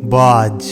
बाज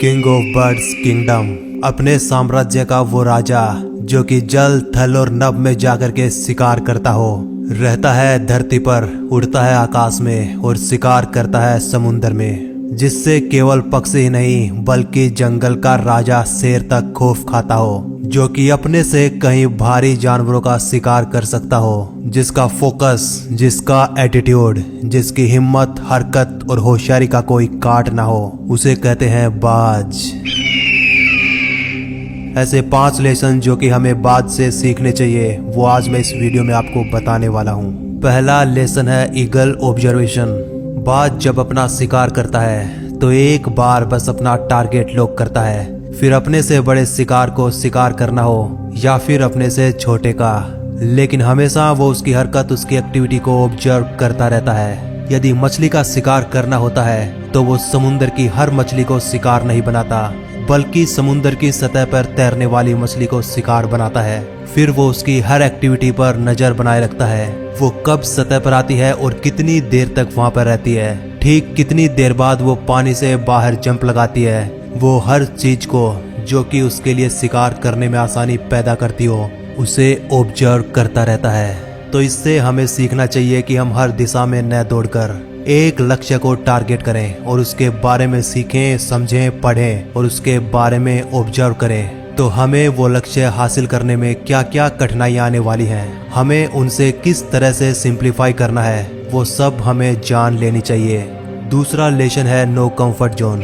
king of birds kingdom, अपने साम्राज्य का वो राजा जो कि जल थल और नभ में जाकर के शिकार करता हो। रहता है धरती पर, उड़ता है आकाश में और शिकार करता है समुन्द्र में, जिससे केवल पक्षी ही नहीं बल्कि जंगल का राजा शेर तक खौफ खाता हो, जो कि अपने से कहीं भारी जानवरों का शिकार कर सकता हो, जिसका फोकस, जिसका एटीट्यूड, जिसकी हिम्मत, हरकत और होशियारी का कोई काट ना हो, उसे कहते हैं बाज। ऐसे 5 लेसन जो कि हमें बाज से सीखने चाहिए, वो आज मैं इस वीडियो में आपको बताने वाला हूँ। पहला लेसन है ईगल ऑब्जर्वेशन। बाज जब अपना शिकार करता है तो एक बार बस अपना टारगेट लॉक करता है, फिर अपने से बड़े शिकार को शिकार करना हो या फिर अपने से छोटे का, लेकिन हमेशा वो उसकी हरकत, उसकी एक्टिविटी को ऑब्जर्व करता रहता है। यदि मछली का शिकार करना होता है तो वो समुन्द्र की हर मछली को शिकार नहीं बनाता, बल्कि समुन्द्र की सतह पर तैरने वाली मछली को शिकार बनाता है। फिर वो उसकी हर एक्टिविटी पर नजर बनाए रखता है, वो कब सतह पर आती है और कितनी देर तक वहां पर रहती है, ठीक कितनी देर बाद वो पानी से बाहर जंप लगाती है। वो हर चीज को जो कि उसके लिए शिकार करने में आसानी पैदा करती हो, उसे ऑब्जर्व करता रहता है। तो इससे हमें सीखना चाहिए कि हम हर दिशा में न दौड़कर एक लक्ष्य को टारगेट करें और उसके बारे में सीखें, समझें, पढ़ें और उसके बारे में ऑब्जर्व करें। तो हमें वो लक्ष्य हासिल करने में क्या क्या कठिनाइयाँ आने वाली हैं, हमें उनसे किस तरह से सिंप्लीफाई करना है, वो सब हमें जान लेनी चाहिए। दूसरा लेसन है नो कंफर्ट जोन।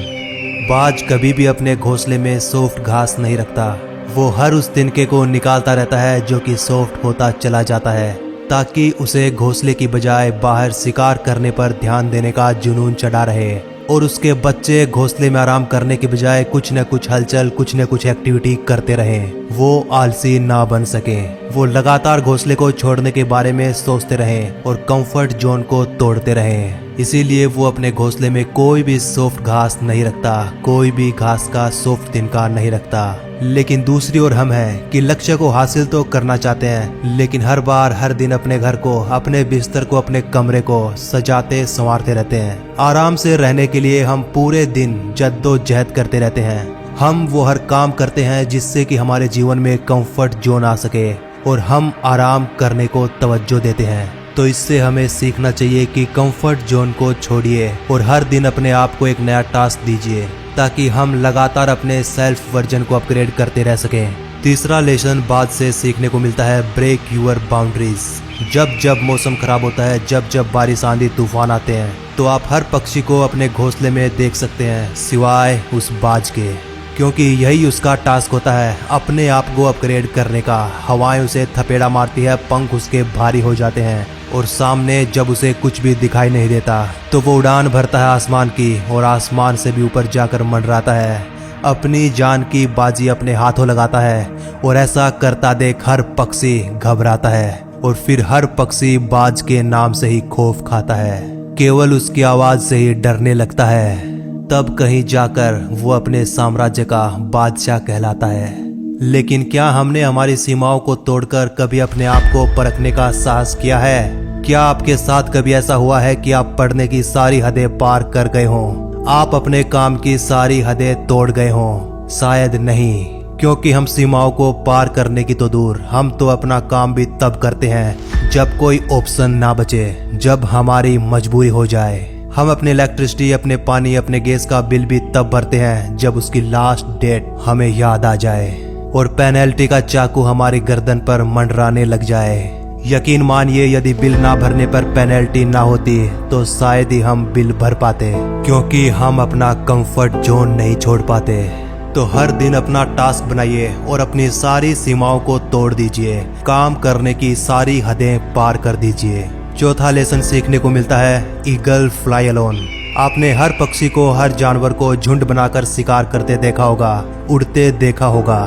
बाज कभी भी अपने घोंसले में सॉफ्ट घास नहीं रखता, वो हर उस तिनके को निकालता रहता है जो कि सॉफ्ट होता चला जाता है, ताकि उसे घोंसले की बजाय बाहर शिकार करने पर ध्यान देने का जुनून चढ़ा रहे और उसके बच्चे घोंसले में आराम करने के बजाय कुछ न कुछ हलचल, कुछ न कुछ एक्टिविटी करते रहें, वो आलसी ना बन सके। वो लगातार घोंसले को छोड़ने के बारे में सोचते रहें और कंफर्ट जोन को तोड़ते रहें। इसीलिए वो अपने घोंसले में कोई भी सॉफ्ट घास नहीं रखता, कोई भी घास का सॉफ्ट तिनका नहीं रखता। लेकिन दूसरी ओर हम हैं कि लक्ष्य को हासिल तो करना चाहते हैं, लेकिन हर बार, हर दिन अपने घर को, अपने बिस्तर को, अपने कमरे को सजाते संवारते रहते हैं। आराम से रहने के लिए हम पूरे दिन जद्दोजहद करते रहते हैं। हम वो हर काम करते हैं जिससे कि हमारे जीवन में कंफर्ट जोन आ सके और हम आराम करने को तवज्जो देते हैं। तो इससे हमें सीखना चाहिए कि कंफर्ट जोन को छोड़िए और हर दिन अपने आप को एक नया टास्क दीजिए, ताकि हम लगातार अपने सेल्फ वर्जन को अपग्रेड करते रह सकें। तीसरा लेसन बाज से सीखने को मिलता है ब्रेक यूर बाउंड्रीज। जब जब मौसम खराब होता है, जब जब बारिश, आंधी, तूफान आते हैं, तो आप हर पक्षी को अपने घोंसले में देख सकते हैं सिवाय उस बाज के, क्योंकि यही उसका टास्क होता है, अपने आप को अपग्रेड करने का। हवाएं उसे थपेड़ा मारती है, पंख उसके भारी हो जाते हैं और सामने जब उसे कुछ भी दिखाई नहीं देता तो वो उड़ान भरता है आसमान की और आसमान से भी ऊपर जाकर मंडराता है, अपनी जान की बाजी अपने हाथों लगाता है और ऐसा करता देख हर पक्षी घबराता है और फिर हर पक्षी बाज के नाम से ही खौफ खाता है, केवल उसकी आवाज से ही डरने लगता है। तब कहीं जाकर वो अपने साम्राज्य का बादशाह कहलाता है। लेकिन क्या हमने हमारी सीमाओं को तोड़कर कभी अपने आप को परखने का साहस किया है? क्या आपके साथ कभी ऐसा हुआ है कि आप पढ़ने की सारी हदें पार कर गए हों, आप अपने काम की सारी हदें तोड़ गए हों? शायद नहीं, क्योंकि हम सीमाओं को पार करने की तो दूर, हम तो अपना काम भी तब करते हैं जब कोई ऑप्शन ना बचे, जब हमारी मजबूरी हो जाए। हम अपने इलेक्ट्रिसिटी, अपने पानी, अपने गैस का बिल भी तब भरते हैं जब उसकी लास्ट डेट हमें याद आ जाए और पेनल्टी का चाकू हमारी गर्दन पर मंडराने लग जाए। यकीन मानिए, यदि बिल ना भरने पर पेनल्टी ना होती तो शायद ही हम बिल भर पाते, क्योंकि हम अपना कंफर्ट जोन नहीं छोड़ पाते। तो हर दिन अपना टास्क बनाइए और अपनी सारी सीमाओं को तोड़ दीजिए, काम करने की सारी हदें पार कर दीजिए। चौथा लेसन सीखने को मिलता है ईगल फ्लाई अलोन। आपने हर पक्षी को, हर जानवर को झुंड बनाकर शिकार करते देखा होगा, उड़ते देखा होगा,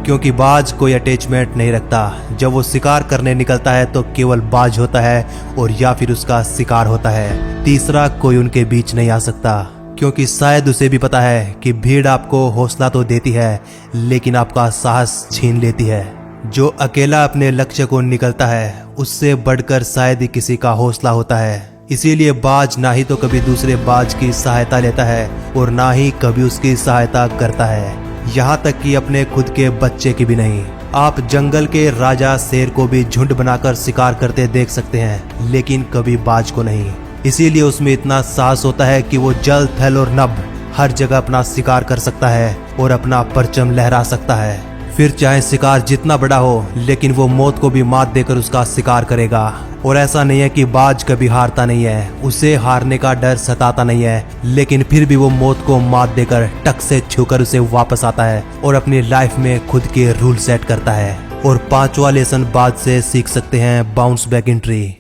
क्योंकि बाज कोई अटैचमेंट नहीं रखता। जब वो शिकार करने निकलता है तो केवल बाज होता है और या फिर उसका शिकार होता है, तीसरा कोई उनके बीच नहीं आ सकता, क्योंकि शायद उसे भी पता है कि भीड़ आपको हौसला तो देती है लेकिन आपका साहस छीन लेती है। जो अकेला अपने लक्ष्य को निकलता है उससे बढ़कर शायद ही किसी का हौसला होता है। इसीलिए बाज ना ही तो कभी दूसरे बाज की सहायता लेता है और ना ही कभी उसकी सहायता करता है, यहाँ तक कि अपने खुद के बच्चे की भी नहीं। आप जंगल के राजा शेर को भी झुंड बनाकर शिकार करते देख सकते हैं, लेकिन कभी बाज को नहीं। इसीलिए उसमें इतना साहस होता है कि वो जल थल और नभ हर जगह अपना शिकार कर सकता है और अपना परचम लहरा सकता है। फिर चाहे शिकार जितना बड़ा हो, लेकिन वो मौत को भी मात देकर उसका शिकार करेगा। और ऐसा नहीं है कि बाज कभी हारता नहीं है, उसे हारने का डर सताता नहीं है, लेकिन फिर भी वो मौत को मात देकर टक से छूकर उसे वापस आता है और अपनी लाइफ में खुद के रूल सेट करता है। और पांचवा लेसन बाज से सीख सकते हैं, बाउंस बैक एंट्री।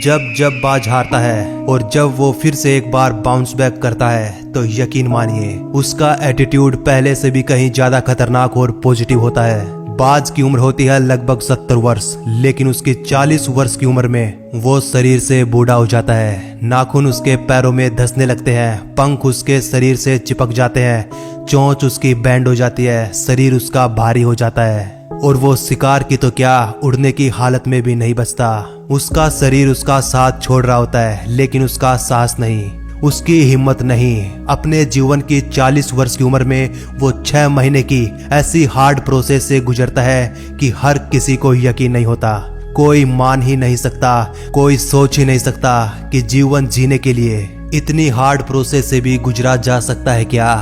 जब बाज हारता है और जब वो फिर से एक बार बाउंस बैक करता है, तो यकीन मानिए उसका एटीट्यूड पहले से भी कहीं ज्यादा खतरनाक और पॉजिटिव होता है। बाज की उम्र होती है लगभग 70 वर्ष, लेकिन उसकी 40 वर्ष की उम्र में वो शरीर से बूढ़ा हो जाता है। नाखून उसके पैरों में धंसने लगते हैं, पंख उसके शरीर से चिपक जाते हैं, चोंच उसकी बैंड हो जाती है, शरीर उसका भारी हो जाता है और वो शिकार की तो क्या, उड़ने की हालत में भी नहीं बचता। उसका शरीर उसका साथ छोड़ रहा होता है, लेकिन उसका साहस नहीं, उसकी हिम्मत नहीं। अपने जीवन की 40 वर्ष की उम्र में वो 6 महीने की ऐसी हार्ड प्रोसेस से गुजरता है कि हर किसी को यकीन नहीं होता। कोई मान ही नहीं सकता, कोई सोच ही नहीं सकता कि जीवन जीने के लिए इतनी हार्ड प्रोसेस से भी गुजरा जा सकता है क्या,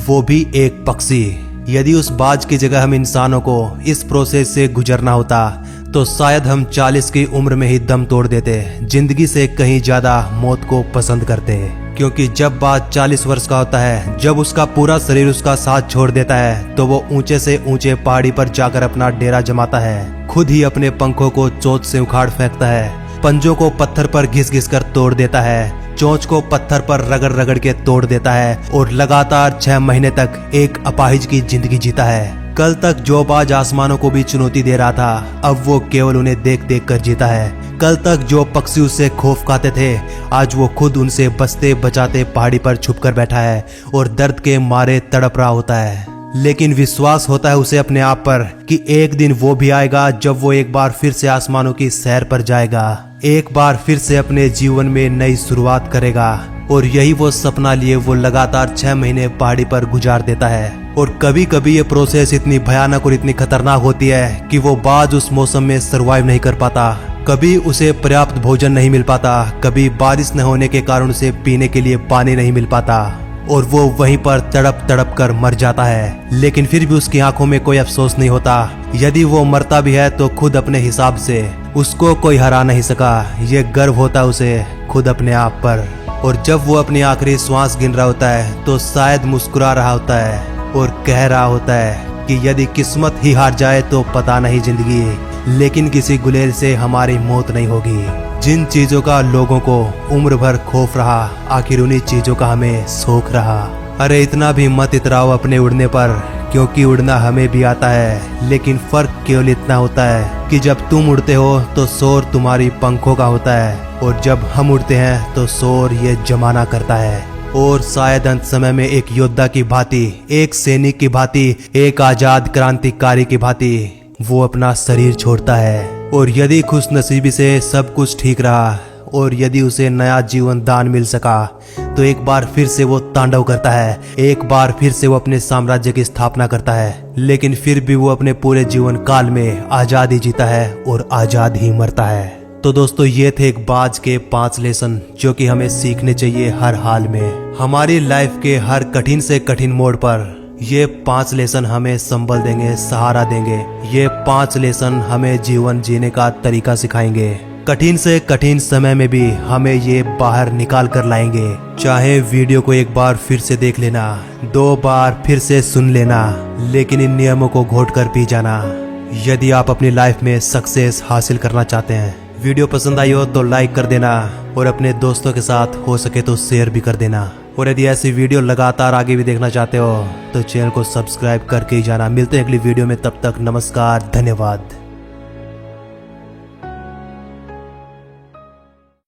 वो भी एक पक्षी। यदि उस बाज की जगह हम इंसानों को इस प्रोसेस से गुजरना होता तो शायद हम 40 की उम्र में ही दम तोड़ देते, जिंदगी से कहीं ज्यादा मौत को पसंद करते। क्योंकि जब बाज 40 वर्ष का होता है, जब उसका पूरा शरीर उसका साथ छोड़ देता है, तो वो ऊंचे से ऊंचे पहाड़ी पर जाकर अपना डेरा जमाता है, खुद ही अपने पंखों को चोंच से उखाड़ फेंकता है, पंजों को पत्थर पर घिस घिस कर तोड़ देता है, चोंच को पत्थर पर रगड़ रगड़ के तोड़ देता है और लगातार 6 महीने तक एक अपाहिज की जिंदगी जीता है। कल तक जो बाज आसमानों को भी चुनौती दे रहा था, अब वो केवल उन्हें देख देख कर जीता है। कल तक जो पक्षी उससे खौफ खाते थे, आज वो खुद उनसे बचते बचाते पहाड़ी पर छुप कर बैठा है और दर्द के मारे तड़प रहा होता है। लेकिन विश्वास होता है उसे अपने आप पर कि एक दिन वो भी आएगा जब वो एक बार फिर से आसमानों की सैर पर जाएगा, एक बार फिर से अपने जीवन में नई शुरुआत करेगा। और यही वो सपना लिए वो लगातार 6 महीने पहाड़ी पर गुजार देता है। और कभी कभी ये प्रोसेस इतनी भयानक और इतनी खतरनाक होती है कि वो बाज उस मौसम में सरवाइव नहीं कर पाता। कभी उसे पर्याप्त भोजन नहीं मिल पाता, कभी बारिश न होने के कारण उसे पीने के लिए पानी नहीं मिल पाता और वो वहीं पर तड़प तड़प कर मर जाता है। लेकिन फिर भी उसकी आंखों में कोई अफसोस नहीं होता। यदि वो मरता भी है तो खुद अपने हिसाब से, उसको कोई हरा नहीं सका। ये गर्व होता है उसे खुद अपने आप पर। और जब वो अपनी आखिरी श्वास गिन रहा होता है तो शायद मुस्कुरा रहा होता है और कह रहा होता है कि यदि किस्मत ही हार जाए तो पता नहीं जिंदगी, लेकिन किसी गुलेल से हमारी मौत नहीं होगी। जिन चीजों का लोगों को उम्र भर खौफ रहा, आखिर उन्हीं चीजों का हमें शौक रहा। अरे इतना भी मत इतराओ अपने उड़ने पर, क्योंकि उड़ना हमें भी आता है, लेकिन फर्क केवल इतना होता है कि जब तुम उड़ते हो तो शोर तुम्हारी पंखों का होता है और जब हम उड़ते हैं तो शोर ये जमाना करता है। और शायद अंत समय में एक योद्धा की भांति, एक सैनिक की भांति, एक आजाद क्रांतिकारी की भांति वो अपना शरीर छोड़ता है। और यदि खुशनसीबी से सब कुछ ठीक रहा और यदि उसे नया जीवन दान मिल सका तो एक बार फिर से वो तांडव करता है, एक बार फिर से वो अपने साम्राज्य की स्थापना करता है। लेकिन फिर भी वो अपने पूरे जीवन काल में आजाद ही जीता है और आजाद ही मरता है। तो दोस्तों ये थे एक बाज के 5 लेसन जो कि हमें सीखने चाहिए हर हाल में। हमारी लाइफ के हर कठिन से कठिन मोड़ पर ये 5 लेसन हमें संबल देंगे, सहारा देंगे। ये 5 लेसन हमें जीवन जीने का तरीका सिखाएंगे। कठिन से कठिन समय में भी हमें ये बाहर निकाल कर लाएंगे। चाहे वीडियो को एक बार फिर से देख लेना, 2 बार फिर से सुन लेना, लेकिन इन नियमों को घोट कर पी जाना यदि आप अपनी लाइफ में सक्सेस हासिल करना चाहते हैं। वीडियो पसंद आई हो तो लाइक कर देना और अपने दोस्तों के साथ हो सके तो शेयर भी कर देना। और यदि ऐसी वीडियो लगातार आगे भी देखना चाहते हो तो चैनल को सब्सक्राइब करके ही जाना। मिलते हैं अगली वीडियो में, तब तक नमस्कार, धन्यवाद।